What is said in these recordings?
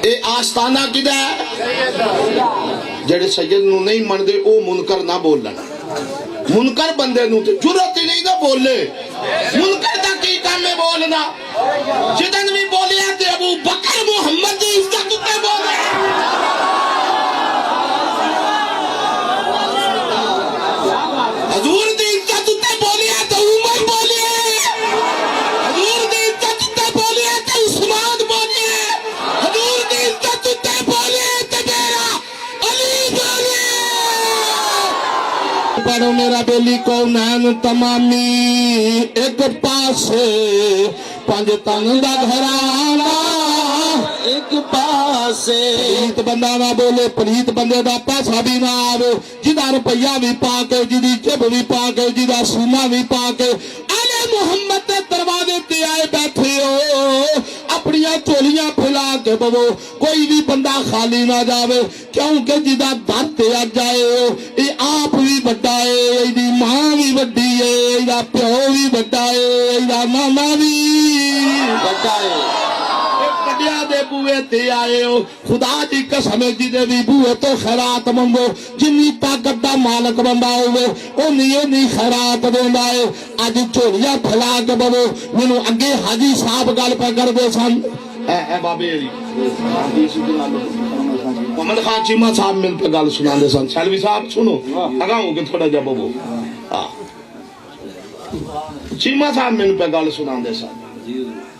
ये आस्ताना किदा है? जेड़े सैयद नू नहीं मनदे ओ मुनकर ना बोलन। मुनकर बंदे नू ते जुरत ही नहीं ना बोले। मुनकर दा की काम है बोलना? जिदन भी बोलिया ते अबू बकर मुहम्मद दी इज्जत ते बोले। हजूर दी इज्जत ते बोलिया ते उमर बोलिए। हजूर दी इज्जत ते बोलिया ते उस्मान बोलिए। हजूर दी इज्जत ते बोलिए ते मेरा अली बोलिए। पढ़ो मेरा बेली को नैन तमामी एक पासे पंज तन दा घराना एक पासे। पलीत बंदा ना बोले, पलीत बंदे दा पैसा भी ना आवे, जिदा रुपया भी पाके, जिदी जेब भी पाके, जिदा सीना भी पाके आले मुहम्मद के दरवाजे ते आए बैठे हो। अपनी चोलियां फैला के बवो, कोई भी बंदा खाली ना जावे, क्योंकि जिदा दर ते आ जाए ये आप भी बड़ा है, इहदी मां भी बड़ी है, इहदा प्यो भी बड़ा है, इहदा नाना भी बड़ा है। दे बूहे ते आए हो, खुदा दी कसम जिदे भी बूहे तो खैरात मंगो, जिन्नी ताकत दा मालक बंदा होवे ओनी खैरात देंदा है। अज झोलियां फैला के बवो, मैनू अगे हाजी साहब गल पे करदे सन, ए बाबे अली मोहम्मद खान चीमा साहब मिल पे गल सुनांदे सन। शैलवी साहब सुनो, अगा हो के थोड़ा जा बवो। चीमा साहब मिल पे गल सुनांदे सन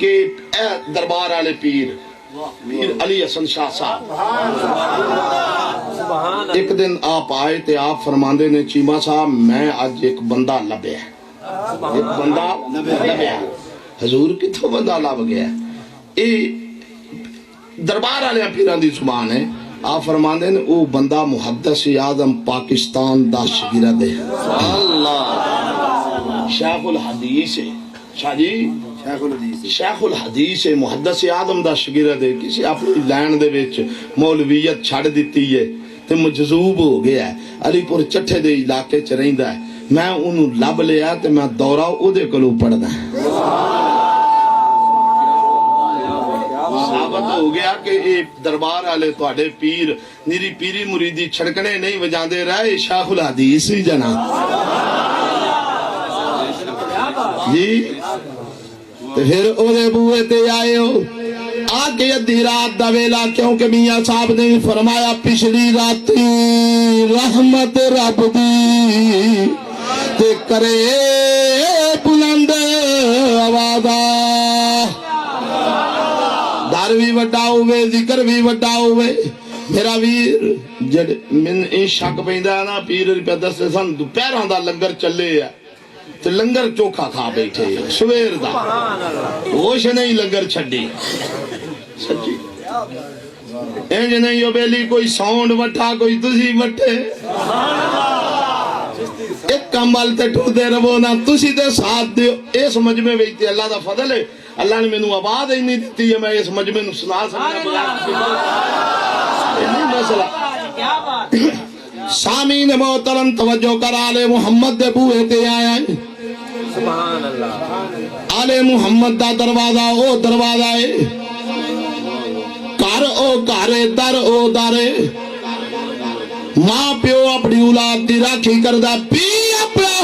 कि ए दरबार वाले पीर अली हसन शाह साहब एक दिन आप आए ते आप फरमांदे ने, चीमा साहब मैं आज एक बंदा लभ्या, एक बंदा लभ्या। हजूर किथों बंदा लभ गया? ये दरबार वाले पीरां दी जुबान है। आप फरमांदे ने वो बंदा मुहद्दिस आज़म पाकिस्तान दा शागिर्द है। अल्लाह शेखुल हदीस है। शाह जी शेखुल हदीस है, मुहद्दिस आज़म दा शागिर्द है। किसी अपनी लैन दे विच मौलवियत छड़ दित्ती है ते मजजूब हो गया है, अलीपुर चट्ठे दे इलाके च रहिंदा है। मैं उन्हूं लभ लिया ते मैं दौरा ओदे कोलों पढ़दा। साबित हो गया कि ये दरबार वाले तुहाडे पीर निरी पीरी मुरीदी छड़कने नहीं वजांदे रहे, शेखुल हदीस ही जना जी। फिर ओदे बूहे ते आए हो आके अद्धी रात दा वेला, क्योंकि मियां साहब ने भी फरमाया पिछली राती रहमत रब दी ते करे बुलंद आवाज़ा। दर भी वड्डा होवे, जिक्र भी वड्डा होवे। मेरा वीर जड़ मैनूं शक पैंदा ना, पीर रुपया दसदे सन दोपहरां दा लंगर चले है ते लंगर चोखा खा बैठे सवेर दा, होश नहीं लंगर छड्डी। सच्ची इंज नहीं हो बेली कोई साउंड वठा कोई तुसी वठे, एक कमल ते टुरदे रवो ना, तुसी ते साथ दियो। इस मजमे विच ते अल्लाह दा फजल है, अल्लाह ने मैनू आवाज ही नहीं दी है, मैं इस मजमे नू सुना सकना। मसला सामीन मोहतरम तवज्जो कर, आले मुहम्मद दे बूहे ते आया। सुभान अल्लाह। आले मुहम्मद दा दरवाजा ओ दरवाजा है, घर ओ घर, दर ओ दर। मां प्यो अपनी औलाद दी राखी करदा, पीर अपना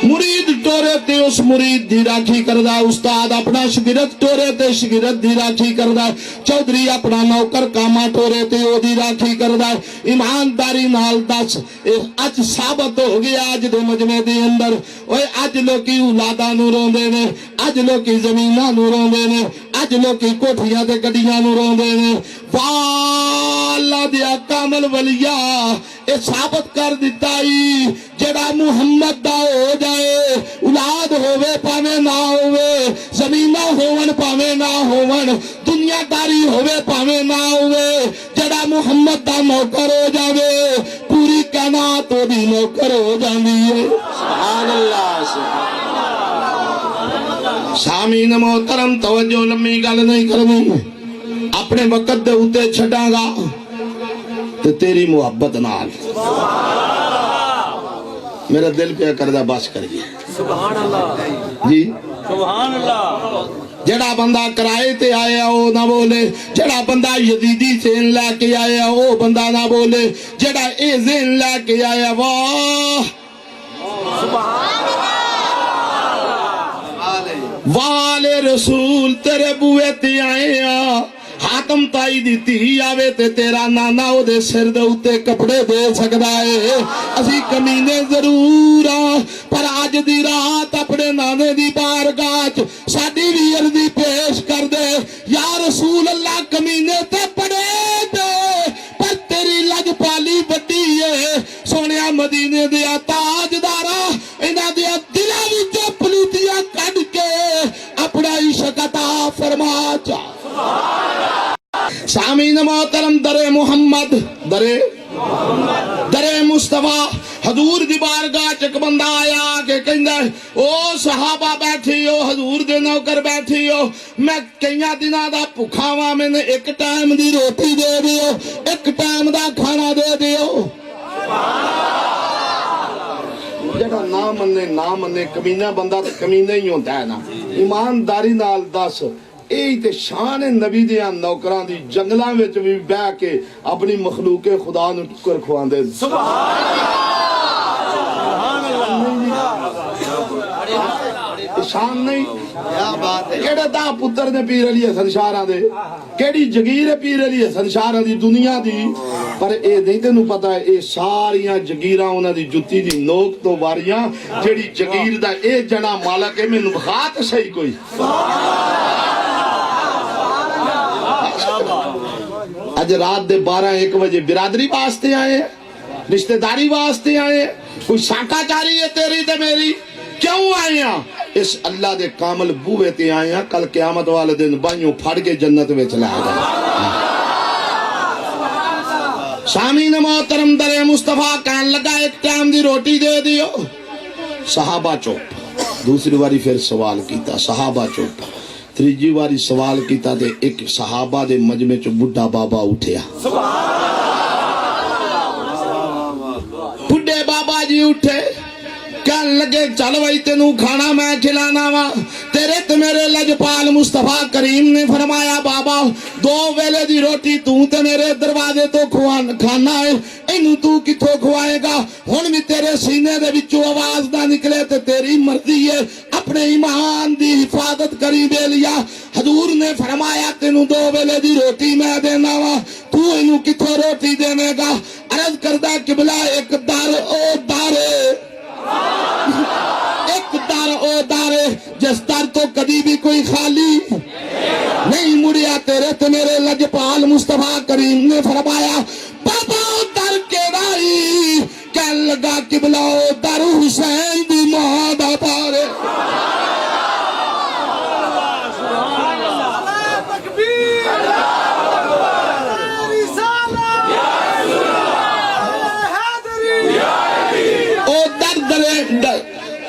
मुरीद टोरे ते उस मुरीद दी राखी करदा, उस्ताद अपना शागिर्द टोरे ते शागिर्द दी राखी करदा, चौधरी अपना नौकर कामा टोरे ते ओदी राखी करदा। ईमानदारी नाल दस अज साबित हो गया अज दे मजमे दे अंदर, ओए अज लोकी औलादां नूं रोंदे ने, अज लोकी जमीनां नूं रोंदे ने, अज लोकी कोठियां ते गड्डियां नूं रोंदे ने। वाह अल्लाह दिया कामल वलिया ये साबित कर दिता जेड़ा मुहम्मद दा हो जाए, औलाद होवे भावे ना होवे, जमीना होवन भावे ना होवन, दुनियादारी होवे भावे ना होवे, जेड़ा मुहम्मद दा नौकर हो जावे पूरी कायनात ओदी नौकर हो जांदी है। सुभान अल्लाह। सामीन मोहतरम तवज्जो, लम्मी गल नहीं करनी, अपने वक्त दे उत्ते छड़ांगा ते तेरी मुहब्बत नाल मेरा दिल पे करदा बस करिए। सुभान अल्लाह जी, सुभान अल्लाह। जेड़ा बंदा किराए ते आया वो ना बोले, जेड़ा बंदा यजीदी जेन लैके आया वो बंदा ना बोले, जेड़ा ए जेन लैके आया वाह वाले रसूल तेरे बुए ते आए आ। हातम ताई दी धी आवे ते तेरा नाना ओदे सिर दे उत्ते कपड़े दे सकदा है। असी कमीने जरूर आ पर अज दी रात अपने नाने दी बारगाह च साडी भी अर्जी पेश कर दे, या रसूल अल्लाह कमीने ते पड़े दे पर तेरी लजपाली वड्डी है। सोनिया मदीने दे ताजदारा इन्हां दे दिलां विच पलीतियां कढ के अपना इश्क अता फरमा चा। सामीन मोहतरम दरे मोहम्मद दरे मुस्तफा हजूर दी बारगाह च बंदा आया के कहंदा ओ सहाबा बैठी हो, हजूर दे नौकर बैठी हो, मैं कई दिनां दा भुखा वां, मैंने एक टाइम दी रोटी दे दियो, एक टाइम दा खाना दे दियो। जेड़ा ना मन्ने कमीना बंदा ते कमीना ही होंदा है ना। ईमानदारी नाल दस यही ते शान है नबी दियां नौकरां दी, जंगलां विच भी बह के अपनी मखलूके खुदा नूं टुकर खुआंदे। शान नहीं केड़े दा पुत्र ने पीर अली हसन शाहरां दे, केड़ी जगीर है पीर अली हसन शाहरां दी दुनिया दी, पर ए नहीं तेनू पता है ए सारियां जगीरां उन्हां दी जुत्ती दी नोक तो वारियां। जेड़ी जगीर दा ए जना मालक है मैनू विखा ते सही कोई। अज रात दे 12-1 बजे बिरादरी वास्ते आए, रिश्तेदारी वास्ते आए, कोई साकाचारी है तेरी ते मेरी, क्यों आए हैं? इस अल्लाह दे कामल बूहे ते आए हैं। कल क़यामत वाले दिन बाइयों फड़ के जन्नत विच ला दे। सामीन मोहतरम दरे मुस्तफा कहन लगा एक टाइम दी रोटी दे दियो। सहाबा चुप। दूसरी बारी फिर सवाल किया, सहाबा चुप। तीजी बारी सवाल किया ते एक सहाबा दे मजमे च बुढ़ा बाबा उठिया। बुढ़े बाबा जी उठे, कहन लगे चल भाई तेनू खाना मैं खिलाना वा। तेरे ते मेरे लजपाल मुस्तफा करीम ने फरमाया बाबा 2 वेले दी रोटी तू ते मेरे दरवाजे तो खाना है, इनू तू किथों खुआएगा? हुण भी तेरे सीने दे विचों आवाज ना निकले ते तेरी मर्जी है, अपने ईमान दी हिफाजत करी बेलिया। हजूर ने फरमाया तेनू 2 वेले दी रोटी मैं देना वा, तू इनू किथों रोटी देवेगा? अर्ज करदा किबला एक दर ओ दर, एक दर ओ दर, जिस दर तो कदी भी कोई खाली नहीं मुड़िया। तेरे ते मेरे लजपाल मुस्तफा करीम ने फरमाया बाबा दर केड़ा ही? कहन लगा किबला ओ दर हुसैन दी मां दा दर।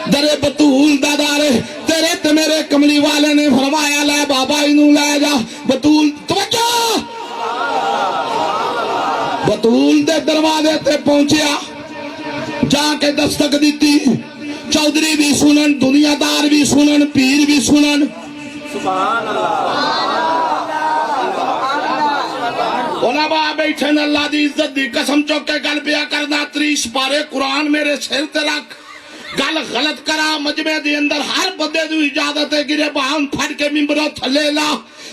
दरे बतूल दा दारे, तेरे ते मेरे कमली वाले ने फरमाया ले बाबा इनू ले जा। बतूल तवज्जो, बतूल दे दरवाजे ते पहुंचिया, जाके दस्तक दी। चौधरी भी सुनन, दुनियादार भी सुनन, पीर भी सुनन। सुभान अल्लाह। उलमा बैठे अल्लाह दी इज्जत दी कसम चुक के गल पिया करना। 30 पारे कुरान मेरे सिर ते रख, गल गलत करा मजमे दे अंदर हर बंदे दी इजाजत है गिरे बाहन फड़ के मिंबरों थले ला।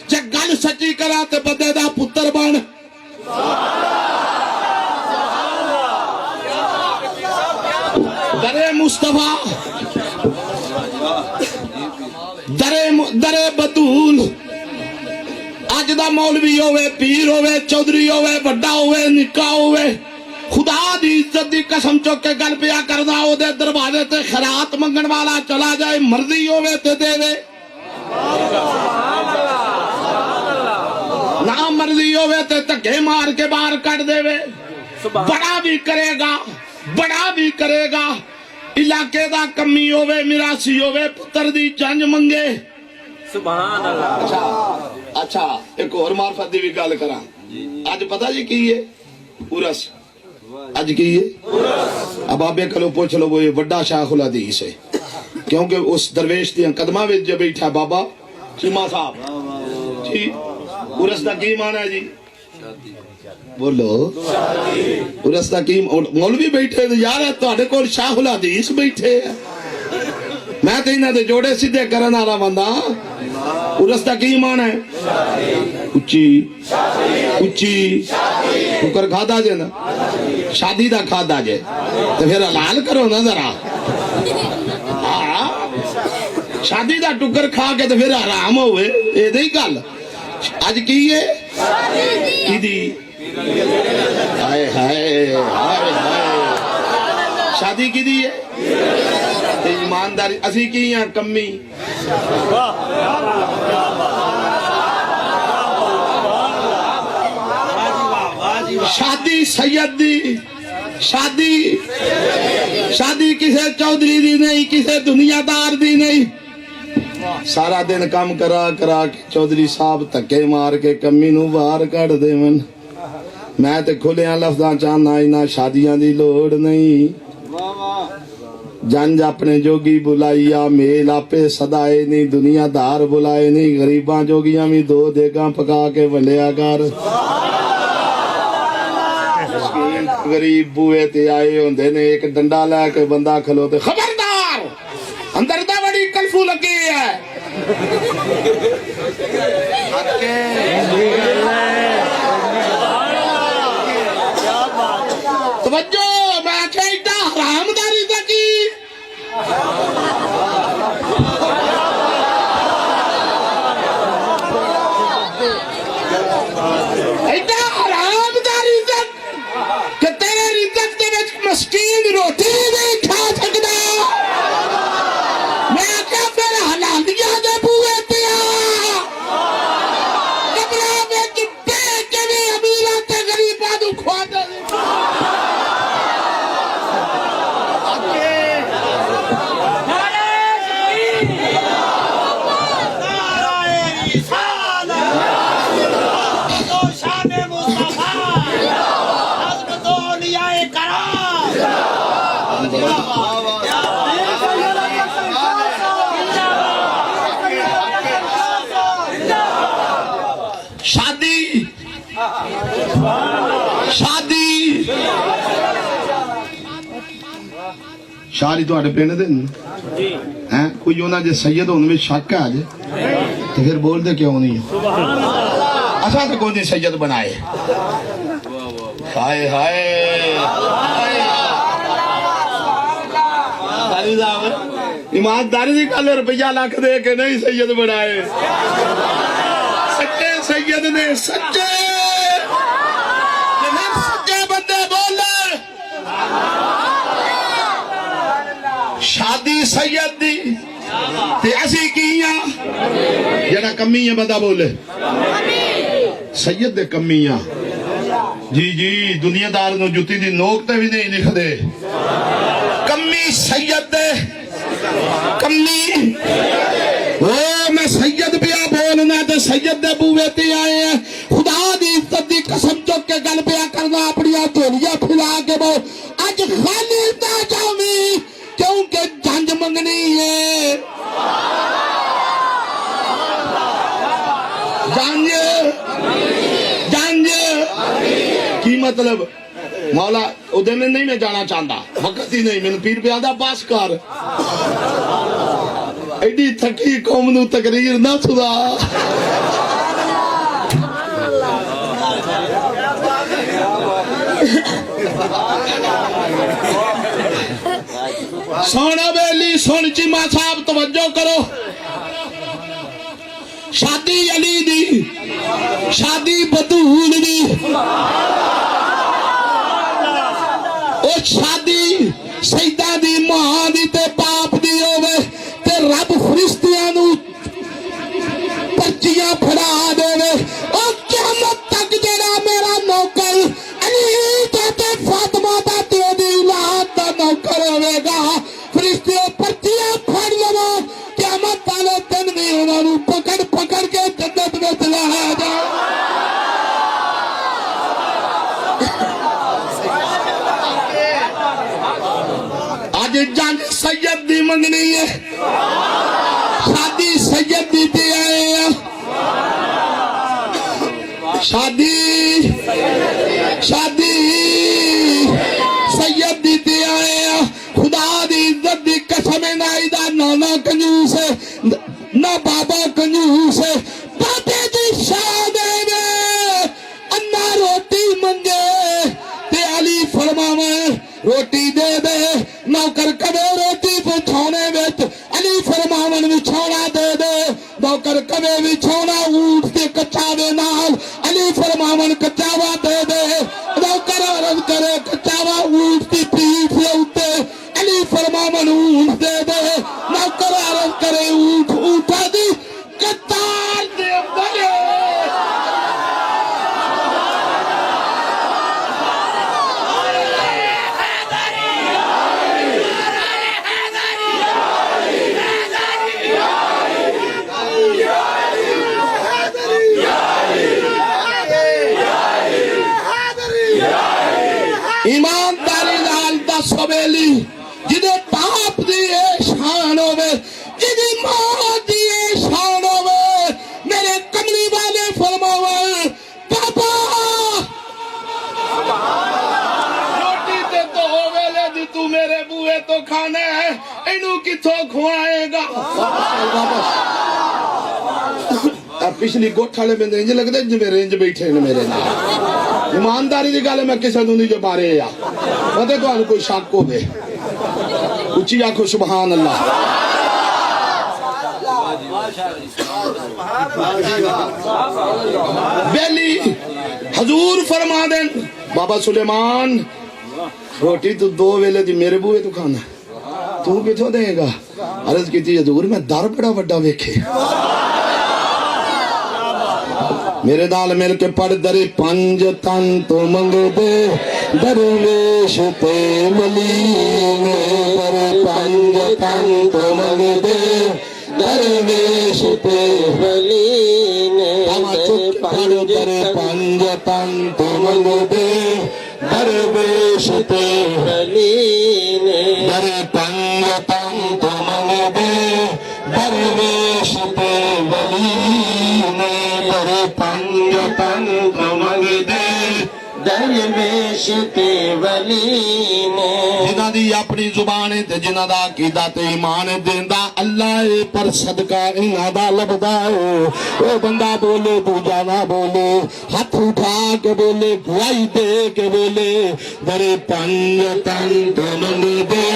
जे गल सच्ची करा ते बंदे दा पुत्र बन। दरे मुस्तफा, दरे बतूल। अज दा मौलवी होवे, पीर होवे, चौधरी होवे, वड्डा होवे, निक्का होवे, खुदा दी इज्जत दी कसम चुक के गल पिया करना। ओदे दरवाजे ते खैरात मंगण वाला चला जाए, मर्जी होवे ते देवे, ना मर्जी होवे ते धक्के मार के बाहर कट देवे। बड़ा भी करेगा, बड़ा भी करेगा। इलाके दा कमी होवे, मिरासी होवे, पुत्र दी जंज मंगे। सुभान अल्लाह। अच्छा एक और मार्फत दी भी गल करा। अज पता जी की है? उरस। अज की है? अब आबे कलो पूछ लो, वो ये बड़ा शाखुल हदीस है, क्योंकि उस दरवेश दियां कदमां विच जो बैठा बाबा चीमा साहब जी उरस का की माना है जी बोलो उरस का की मौलवी बैठे यार तुहाडे कोल शाहुल हदीस बैठे है मैं तो इन्हां दे जोड़े सीधे करन वाला बंदा उरस का की माना है उच्ची उच्ची कुकर खादा जे ना शादी दा खादा जे तो फिर हलाल करो ना जरा शादी दा टुकर खा के तो फिर हराम होवे एदी गल अज की है कीदी हाय हाय हाय हाय शादी कीदी है ते ईमानदारी असी की हां कमी शादी सैयद दी शादी शादी किसे चौधरी दी नहीं किसे दुनियादार दी नहीं सारा दिन काम करा करा के चौधरी साहब धक्के मार के कमी नू बाहर कढ़ देवन मैं ते खुलिया लफ्जां चाहना इन्हां शादियां दी लोड़ नहीं जंज अपने जोगी बुलाइया मेल आपे सदाए नहीं दुनियादार बुलाए नहीं गरीबां जोगियां भी दो देगा पका के वंडिया कर गरीब बूए ते आए होंदे ने एक डंडा लेके बंदा खलोते खबरदार अंदर दा बड़ी कल्फू लगी है तवज्जो मैं कहता हरामदारी तकी ऐसा हरामदारी तक कि तेरे रिज़्क़ दे विच मस्कीन रोटी नहीं खा सकदा मैं क्या फिर हलालिया दे बूए पे कबरा विच बेच के भी अमीरां ते गरीबां नूं खवा दे शादी शादी शादी ਤੁਹਾਡੇ ਪਿੰਡ ਦੇ हैं कोई ਉਹਨਾਂ ਦੇ सैयद होने में शक है आज तो फिर बोलते क्यों नहीं असा तो कोई नहीं सैयद बनाए हाय हाय ईमानदारी की गल रुपया लाख दे के नहीं सैयद बनाए सच्चे सैयद ने सच्चे बंदे बोले शादी सैयद दी ते असी की जरा कमी है बंदा बोले सैयद दे कमी जी जी दुनियादार नो जुत्ती दी नोक ते भी नहीं लिखदे कमी सैयद दे कमी ओ मैं सैयद पिया बोलना तो सैयद दे बूवे ते आए हैं खुदा दी इज्जत दी कसम चुक के गल पिया करना अपनी झोलियां फैला के बो अज खाली ना जावी क्योंकि जंज मंगनी है जंज जंज की मतलब मौला उदय में नहीं मैं जाना चाहता वक्त ही नहीं मैंने पीर प्यादा पास कर एडी थकी कौम नू तकरीर ना सुधा सोना बेली सुन चीमा साहब तवज्जो करो शादी अली दी शादी बतूल दी ओ शादी सैयदा दी मां दी ते बाप दी होवे ते रब फरिश्तियां नू पर्चियां फड़ा देवे ओ क़यामत तक जेड़ा मेरा नौकर अली ते फातिमा दा ते दी औलाद दा नौकर होवेगा फरिश्ते पर्चियां फड़ लेवो क़यामत वाले दिन भी उन्हां नू पकड़ पकड़ के जन्नत विच लाया जाए जंज सैयद दी मंगनी है शादी सैयद दी ते आए आ शादी सैयद दी ते आए आ खुदा दी इज्जत दी कसम नाई दा नाना कंजूस ना बाबा कंजूस बाबे दी शान अन्ना रोटी मंगे ते अली फरमावे रोटी दे दे नौकर कदे रोटी पहुंचाने विच अली फरमावन विछौना दे दे नौकर कदे विछौना ऊंट ते कच्चावे नाल अली फरमावन कच्चावा दे दे नौकर अर्ज करे कच्चावा ऊंट की पीठ के उत्ते अली फरमावन ऊंट दे दे नौकर अर्ज करे ऊंट ऊंटा दी कतार दे बने ईमानदारी नाल दस हवेली जिदे बाप दी शान होवे जिदी मां दी शान होवे मेरे कमली वाले फरमावे पापा रोटी ते तो होवेले दी तू मेरे बूए तो खाने है इनू किथों खुआएगा पिछली गोठ वाले बंदे इंज लगदे जिवें रेंज बैठे ने मेरे नाल ईमानदारी की गल मैं किसी दूनी जो बारे आ पता तुहानू कोई शक हो उची आखो सुभान अल्लाह बेली हजूर फरमा देन बाबा सुलेमान रोटी तू दो वेले दी मेरे बूहे तू खाना तू किथों देगा अर्ज की हजूर मैं दर बड़ा वड्डा वेखे मेरे नाल मिल के पढ़ दरे पंज तन तो मंगदे दरवेश ते मलीन दरे पंज तन तो मंगदे दरवेश ते मलीन दरे पंज तन तो मंगदे दरवेश ते मलीन दरे पंज तन तो मंगदे दरवेश ते मलीन दरे पंज तन तो मंगदे दरवेश ते वलीन जिन्हां दी अपनी जुबान ते जिन्हां दा अकीदा ते ईमान देंदा अल्लाह पर सदका इन्हां दा लभदा ओ बंदा बोले दूजा ना बोले हाथ उठा के बोले गवाही दे के बोले दरे पंज तन तो मंगदे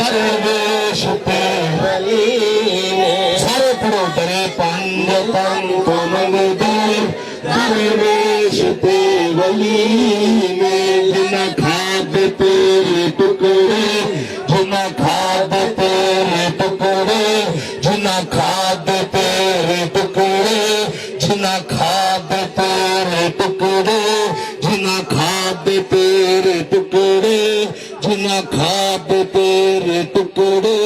दरवेश ते वलीन सारे पढ़ो दरे पंज तन तो मंगदे दरवेश ते वलीन जिन्ना खाद तेरे टुकड़े जिन्ना खाद तेरे टुकड़े जिन्ना खाद तेरे टुकड़े जिन्ना खाद तेरे टुकड़े जिन्ना खाद तेरे टुकड़े जिन्ना खाद तेरे टुकड़े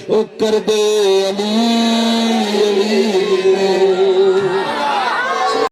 ओ कर दे अली